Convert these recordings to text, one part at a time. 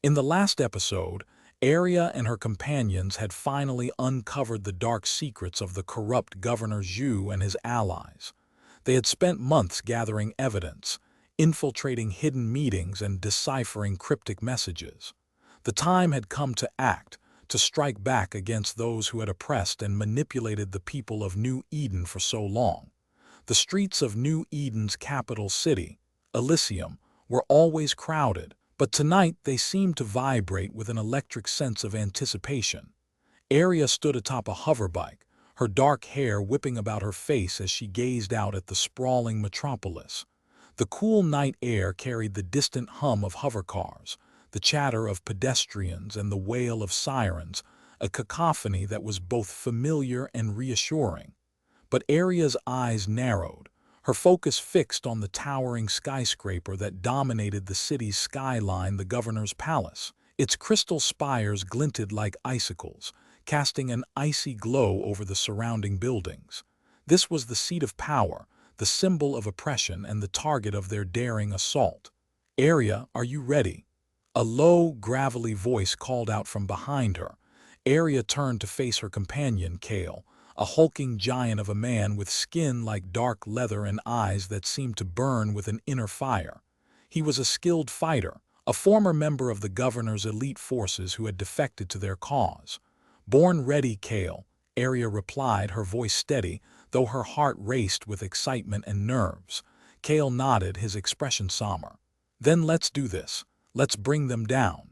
In the last episode, Arya and her companions had finally uncovered the dark secrets of the corrupt Governor Zhu and his allies. They had spent months gathering evidence, infiltrating hidden meetings and deciphering cryptic messages. The time had come to act, to strike back against those who had oppressed and manipulated the people of New Eden for so long. The streets of New Eden's capital city, Elysium, were always crowded, but tonight they seemed to vibrate with an electric sense of anticipation. Arya stood atop a hoverbike, her dark hair whipping about her face as she gazed out at the sprawling metropolis. The cool night air carried the distant hum of hovercars, the chatter of pedestrians and the wail of sirens, a cacophony that was both familiar and reassuring. But Arya's eyes narrowed, her focus fixed on the towering skyscraper that dominated the city's skyline, the governor's palace. Its crystal spires glinted like icicles, casting an icy glow over the surrounding buildings. This was the seat of power, the symbol of oppression and the target of their daring assault. "Arya, are you ready?" A low, gravelly voice called out from behind her. Arya turned to face her companion, Kale, a hulking giant of a man with skin like dark leather and eyes that seemed to burn with an inner fire. He was a skilled fighter, a former member of the governor's elite forces who had defected to their cause. "Born ready, Kale," Arya replied, her voice steady, though her heart raced with excitement and nerves. Kale nodded, his expression somber. "Then let's do this. Let's bring them down."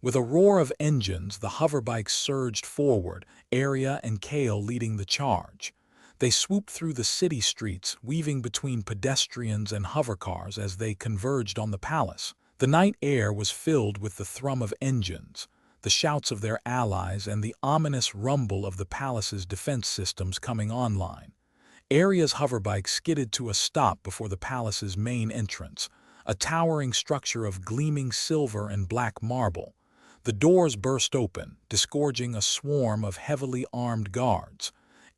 With a roar of engines, the hoverbikes surged forward, Arya and Kale leading the charge. They swooped through the city streets, weaving between pedestrians and hovercars as they converged on the palace. The night air was filled with the thrum of engines, the shouts of their allies, and the ominous rumble of the palace's defense systems coming online. Arya's hoverbike skidded to a stop before the palace's main entrance, a towering structure of gleaming silver and black marble. The doors burst open, disgorging a swarm of heavily armed guards.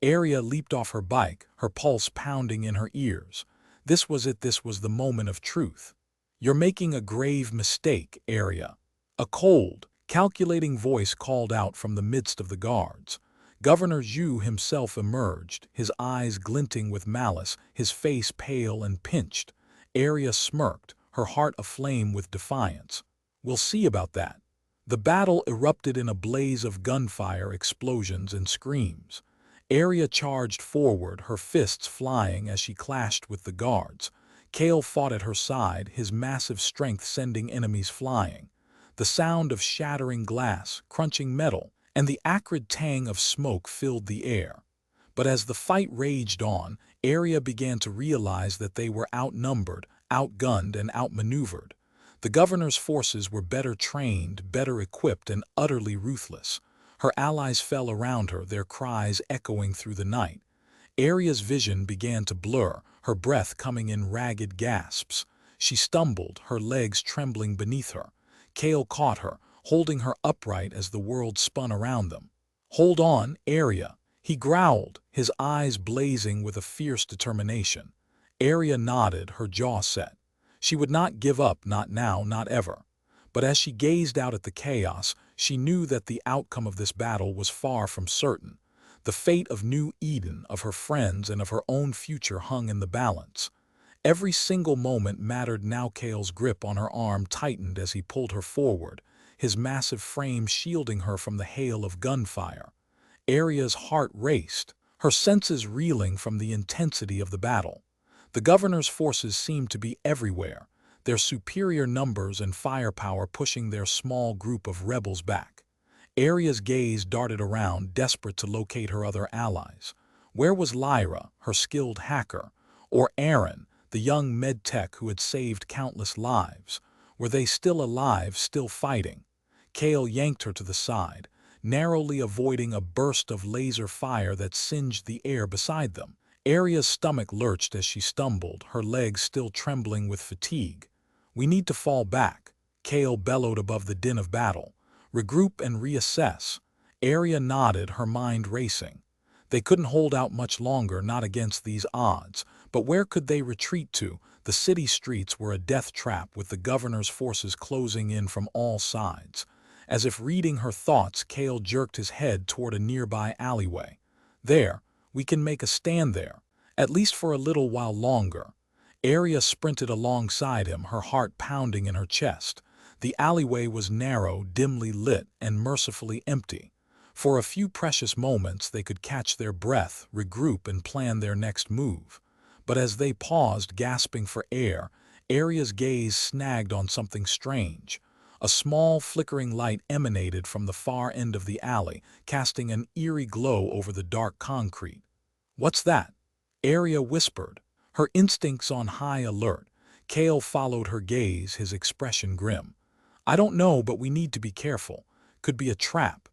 Arya leaped off her bike, her pulse pounding in her ears. This was it, this was the moment of truth. "You're making a grave mistake, Arya," a cold, calculating voice called out from the midst of the guards. Governor Zhu himself emerged, his eyes glinting with malice, his face pale and pinched. Arya smirked, her heart aflame with defiance. "We'll see about that." The battle erupted in a blaze of gunfire, explosions, and screams. Arya charged forward, her fists flying as she clashed with the guards. Kale fought at her side, his massive strength sending enemies flying. The sound of shattering glass, crunching metal, and the acrid tang of smoke filled the air. But as the fight raged on, Arya began to realize that they were outnumbered, outgunned, and outmaneuvered. The governor's forces were better trained, better equipped, and utterly ruthless. Her allies fell around her, their cries echoing through the night. Arya's vision began to blur, her breath coming in ragged gasps. She stumbled, her legs trembling beneath her. Kale caught her, holding her upright as the world spun around them. "Hold on, Arya," he growled, his eyes blazing with a fierce determination. Arya nodded, her jaw set. She would not give up, not now, not ever. But as she gazed out at the chaos, she knew that the outcome of this battle was far from certain. The fate of New Eden, of her friends, and of her own future hung in the balance. Every single moment mattered now. Kale's grip on her arm tightened as he pulled her forward, his massive frame shielding her from the hail of gunfire. Arya's heart raced, her senses reeling from the intensity of the battle. The governor's forces seemed to be everywhere, their superior numbers and firepower pushing their small group of rebels back. Arya's gaze darted around, desperate to locate her other allies. Where was Lyra, her skilled hacker, or Aaron, the young medtech who had saved countless lives? Were they still alive, still fighting? Kale yanked her to the side, narrowly avoiding a burst of laser fire that singed the air beside them. Arya's stomach lurched as she stumbled, her legs still trembling with fatigue. "We need to fall back," Kale bellowed above the din of battle. "Regroup and reassess." Arya nodded, her mind racing. They couldn't hold out much longer, not against these odds. But where could they retreat to? The city streets were a death trap with the governor's forces closing in from all sides. As if reading her thoughts, Kale jerked his head toward a nearby alleyway. There, we can make a stand there, at least for a little while longer. Arya sprinted alongside him, her heart pounding in her chest. The alleyway was narrow, dimly lit, and mercifully empty. For a few precious moments they could catch their breath, regroup, and plan their next move. But as they paused, gasping for air, Arya's gaze snagged on something strange. A small, flickering light emanated from the far end of the alley, casting an eerie glow over the dark concrete. "What's that?" Arya whispered, her instincts on high alert. Kale followed her gaze, his expression grim. "I don't know, but we need to be careful. Could be a trap."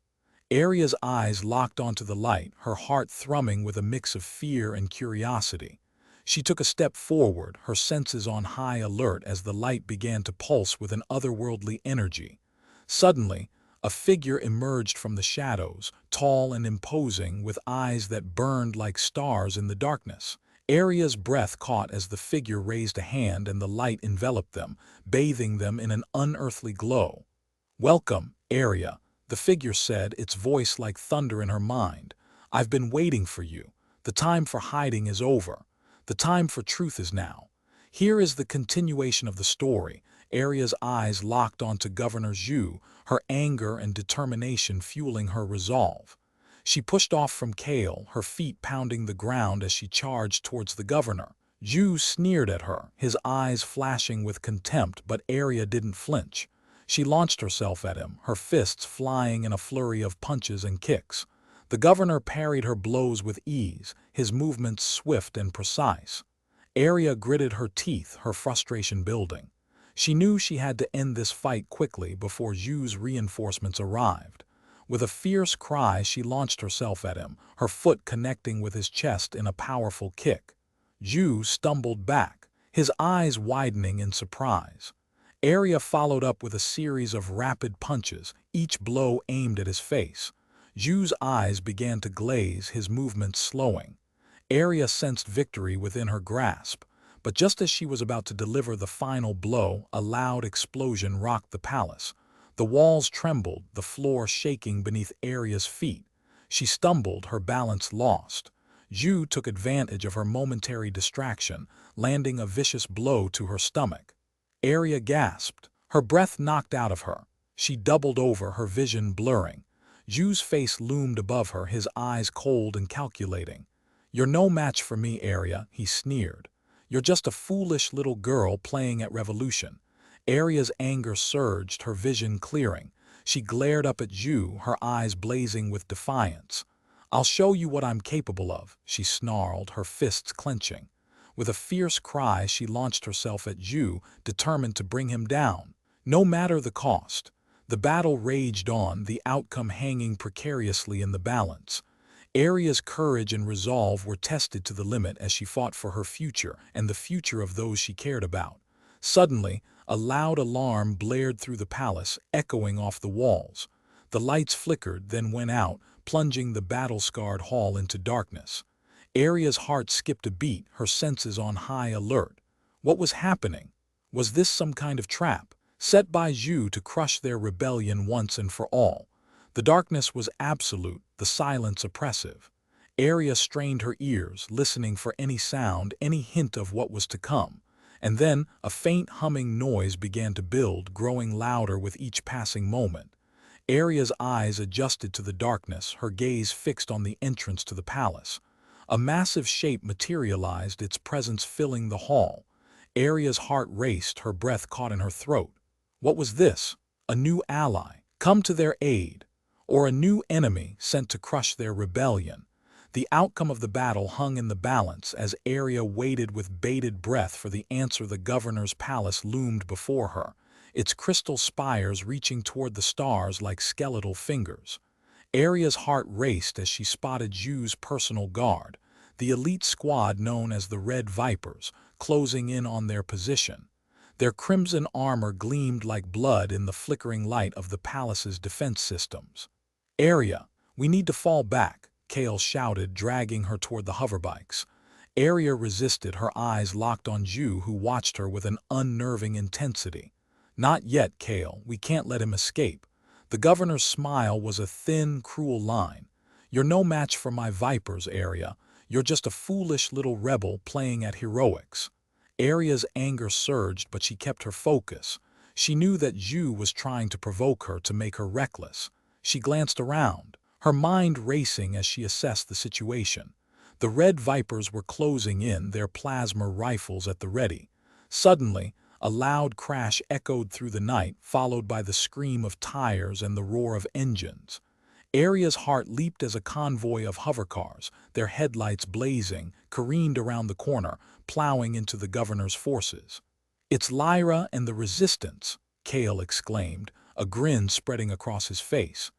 Arya's eyes locked onto the light, her heart thrumming with a mix of fear and curiosity. She took a step forward, her senses on high alert as the light began to pulse with an otherworldly energy. Suddenly, a figure emerged from the shadows, tall and imposing, with eyes that burned like stars in the darkness. Arya's breath caught as the figure raised a hand and the light enveloped them, bathing them in an unearthly glow. "Welcome, Arya," the figure said, its voice like thunder in her mind. "I've been waiting for you. The time for hiding is over. The time for truth is now." Here is the continuation of the story. Arya's eyes locked onto Governor Zhu, her anger and determination fueling her resolve. She pushed off from Kale, her feet pounding the ground as she charged towards the governor. Zhu sneered at her, his eyes flashing with contempt, but Arya didn't flinch. She launched herself at him, her fists flying in a flurry of punches and kicks. The governor parried her blows with ease, his movements swift and precise. Arya gritted her teeth, her frustration building. She knew she had to end this fight quickly before Zhu's reinforcements arrived. With a fierce cry, she launched herself at him, her foot connecting with his chest in a powerful kick. Zhu stumbled back, his eyes widening in surprise. Arya followed up with a series of rapid punches, each blow aimed at his face. Zhu's eyes began to glaze, his movements slowing. Arya sensed victory within her grasp, but just as she was about to deliver the final blow, a loud explosion rocked the palace. The walls trembled, the floor shaking beneath Arya's feet. She stumbled, her balance lost. Zhu took advantage of her momentary distraction, landing a vicious blow to her stomach. Arya gasped, her breath knocked out of her. She doubled over, her vision blurring. Zhu's face loomed above her, his eyes cold and calculating. "You're no match for me, Arya," he sneered. "You're just a foolish little girl playing at revolution." Arya's anger surged, her vision clearing. She glared up at Zhu, her eyes blazing with defiance. "I'll show you what I'm capable of," she snarled, her fists clenching. With a fierce cry, she launched herself at Zhu, determined to bring him down, no matter the cost. The battle raged on, the outcome hanging precariously in the balance. Arya's courage and resolve were tested to the limit as she fought for her future and the future of those she cared about. Suddenly, a loud alarm blared through the palace, echoing off the walls. The lights flickered, then went out, plunging the battle-scarred hall into darkness. Arya's heart skipped a beat, her senses on high alert. What was happening? Was this some kind of trap, set by Zhu to crush their rebellion once and for all? The darkness was absolute, the silence oppressive. Arya strained her ears, listening for any sound, any hint of what was to come. And then a faint humming noise began to build, growing louder with each passing moment. Arya's eyes adjusted to the darkness, her gaze fixed on the entrance to the palace. A massive shape materialized, its presence filling the hall. Arya's heart raced, her breath caught in her throat. What was this? A new ally, come to their aid, or a new enemy sent to crush their rebellion? The outcome of the battle hung in the balance as Arya waited with bated breath for the answer. The governor's palace loomed before her, its crystal spires reaching toward the stars like skeletal fingers. Arya's heart raced as she spotted Zhu's personal guard, the elite squad known as the Red Vipers, closing in on their position. Their crimson armor gleamed like blood in the flickering light of the palace's defense systems. "Arya, we need to fall back," Kale shouted, dragging her toward the hoverbikes. Arya resisted, her eyes locked on Zhu, who watched her with an unnerving intensity. "Not yet, Kale. We can't let him escape." The governor's smile was a thin, cruel line. "You're no match for my vipers, Arya. You're just a foolish little rebel playing at heroics." Arya's anger surged, but she kept her focus. She knew that Zhu was trying to provoke her, to make her reckless. She glanced around, her mind racing as she assessed the situation. The red vipers were closing in, their plasma rifles at the ready. Suddenly, a loud crash echoed through the night, followed by the scream of tires and the roar of engines. Arya's heart leaped as a convoy of hovercars, their headlights blazing, careened around the corner, plowing into the governor's forces. "It's Lyra and the Resistance," Kale exclaimed, a grin spreading across his face.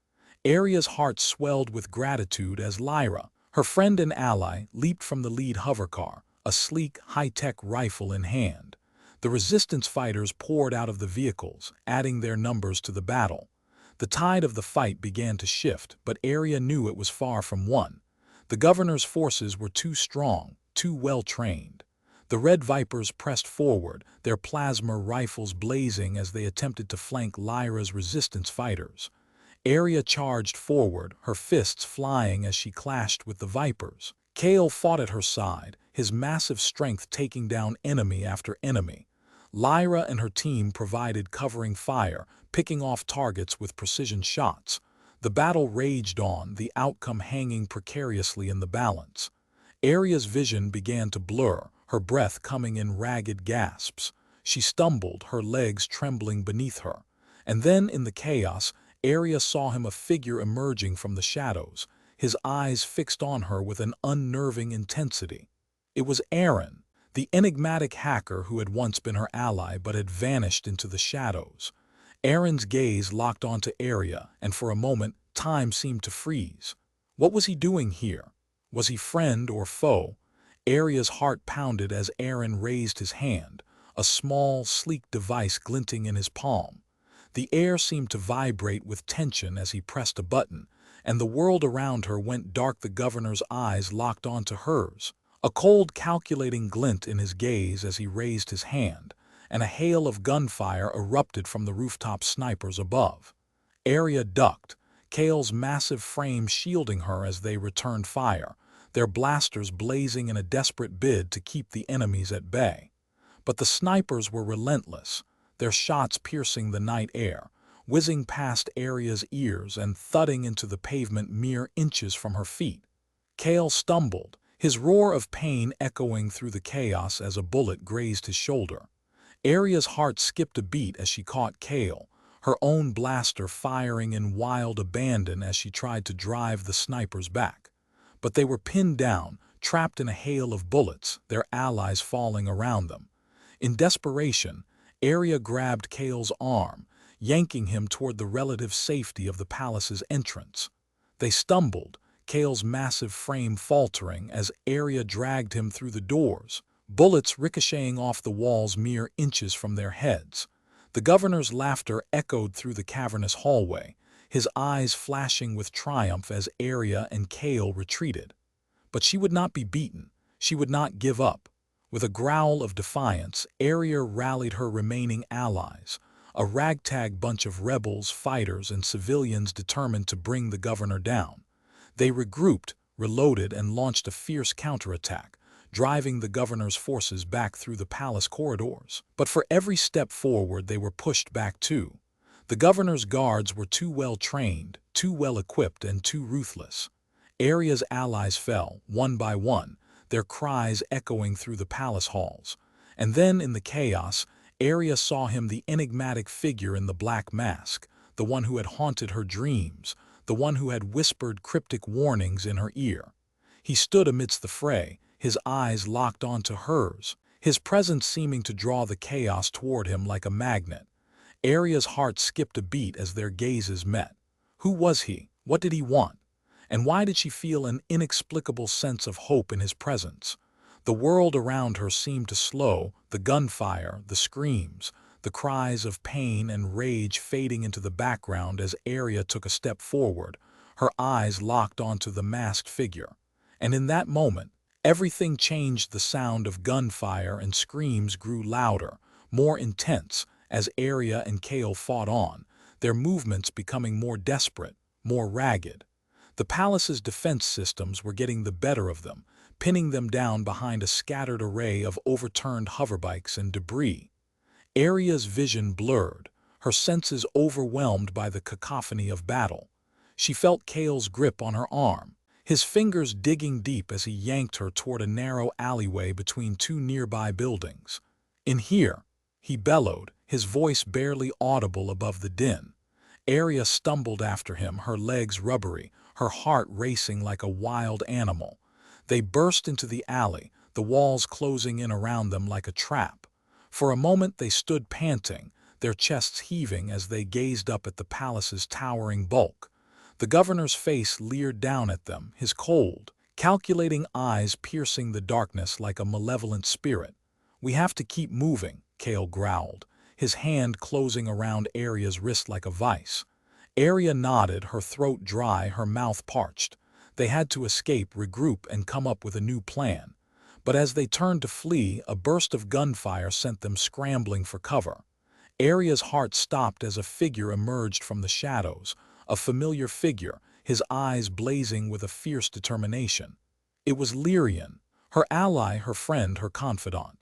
Arya's heart swelled with gratitude as Lyra, her friend and ally, leaped from the lead hovercar, a sleek, high-tech rifle in hand. The Resistance fighters poured out of the vehicles, adding their numbers to the battle. The tide of the fight began to shift, but Arya knew it was far from won. The governor's forces were too strong, too well-trained. The Red Vipers pressed forward, their plasma rifles blazing as they attempted to flank Lyra's Resistance fighters. Arya charged forward, her fists flying as she clashed with the Vipers. Kale fought at her side, his massive strength taking down enemy after enemy. Lyra and her team provided covering fire, picking off targets with precision shots. The battle raged on, the outcome hanging precariously in the balance. Arya's vision began to blur, her breath coming in ragged gasps. She stumbled, her legs trembling beneath her. And then, in the chaos, Arya saw him, a figure emerging from the shadows, his eyes fixed on her with an unnerving intensity. It was Aaron, the enigmatic hacker who had once been her ally but had vanished into the shadows. Aaron's gaze locked onto Arya, and for a moment, time seemed to freeze. What was he doing here? Was he friend or foe? Arya's heart pounded as Aaron raised his hand, a small, sleek device glinting in his palm. The air seemed to vibrate with tension as he pressed a button, and the world around her went dark. The governor's eyes locked onto hers, a cold, calculating glint in his gaze as he raised his hand, and a hail of gunfire erupted from the rooftop snipers above. Arya ducked, Kale's massive frame shielding her as they returned fire, their blasters blazing in a desperate bid to keep the enemies at bay. But the snipers were relentless, their shots piercing the night air, whizzing past Arya's ears and thudding into the pavement mere inches from her feet. Kale stumbled, his roar of pain echoing through the chaos as a bullet grazed his shoulder. Arya's heart skipped a beat as she caught Kale, her own blaster firing in wild abandon as she tried to drive the snipers back. But they were pinned down, trapped in a hail of bullets, their allies falling around them. In desperation, Arya grabbed Kale's arm, yanking him toward the relative safety of the palace's entrance. They stumbled, Kale's massive frame faltering as Arya dragged him through the doors, bullets ricocheting off the walls mere inches from their heads. The governor's laughter echoed through the cavernous hallway, his eyes flashing with triumph as Arya and Kale retreated. But she would not be beaten. She would not give up. With a growl of defiance, Arya rallied her remaining allies, a ragtag bunch of rebels, fighters, and civilians determined to bring the governor down. They regrouped, reloaded, and launched a fierce counterattack, driving the governor's forces back through the palace corridors. But for every step forward, they were pushed back too. The governor's guards were too well trained, too well equipped, and too ruthless. Arya's allies fell, one by one, their cries echoing through the palace halls. And then, in the chaos, Arya saw him, the enigmatic figure in the black mask, the one who had haunted her dreams, the one who had whispered cryptic warnings in her ear. He stood amidst the fray, his eyes locked onto hers, his presence seeming to draw the chaos toward him like a magnet. Arya's heart skipped a beat as their gazes met. Who was he? What did he want? And why did she feel an inexplicable sense of hope in his presence? The world around her seemed to slow, the gunfire, the screams, the cries of pain and rage fading into the background as Arya took a step forward, her eyes locked onto the masked figure. And in that moment, Everything changed. The sound of gunfire and screams grew louder, more intense, as Arya and Kale fought on, their movements becoming more desperate, more ragged. The palace's defense systems were getting the better of them, pinning them down behind a scattered array of overturned hoverbikes and debris. Arya's vision blurred, her senses overwhelmed by the cacophony of battle. She felt Kale's grip on her arm, his fingers digging deep as he yanked her toward a narrow alleyway between two nearby buildings. "In here," he bellowed, his voice barely audible above the din. Arya stumbled after him, her legs rubbery, her heart racing like a wild animal. They burst into the alley, the walls closing in around them like a trap. For a moment they stood panting, their chests heaving as they gazed up at the palace's towering bulk. The governor's face leered down at them, his cold, calculating eyes piercing the darkness like a malevolent spirit. "We have to keep moving," Kale growled, his hand closing around Arya's wrist like a vice. Arya nodded, her throat dry, her mouth parched. They had to escape, regroup, and come up with a new plan. But as they turned to flee, a burst of gunfire sent them scrambling for cover. Arya's heart stopped as a figure emerged from the shadows, a familiar figure, his eyes blazing with a fierce determination. It was Lyrian, her ally, her friend, her confidant.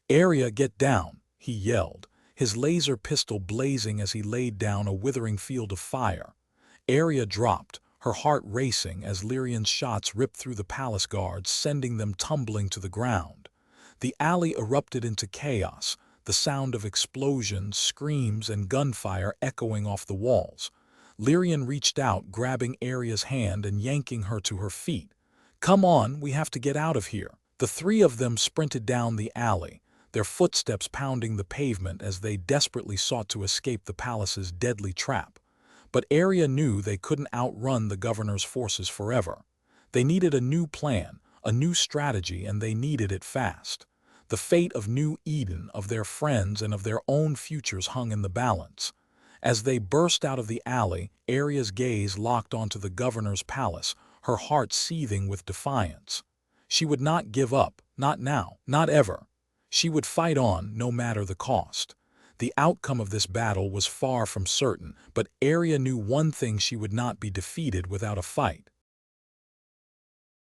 "Arya, get down," he yelled, his laser pistol blazing as he laid down a withering field of fire. Arya dropped, her heart racing as Lyrian's shots ripped through the palace guards, sending them tumbling to the ground. The alley erupted into chaos, the sound of explosions, screams, and gunfire echoing off the walls. Lyrian reached out, grabbing Arya's hand and yanking her to her feet. "Come on, we have to get out of here." The three of them sprinted down the alley, their footsteps pounding the pavement as they desperately sought to escape the palace's deadly trap. But Arya knew they couldn't outrun the governor's forces forever. They needed a new plan, a new strategy, and they needed it fast. The fate of New Eden, of their friends, and of their own futures hung in the balance. As they burst out of the alley, Arya's gaze locked onto the governor's palace, her heart seething with defiance. She would not give up, not now, not ever. She would fight on, no matter the cost. The outcome of this battle was far from certain, but Arya knew one thing: she would not be defeated without a fight.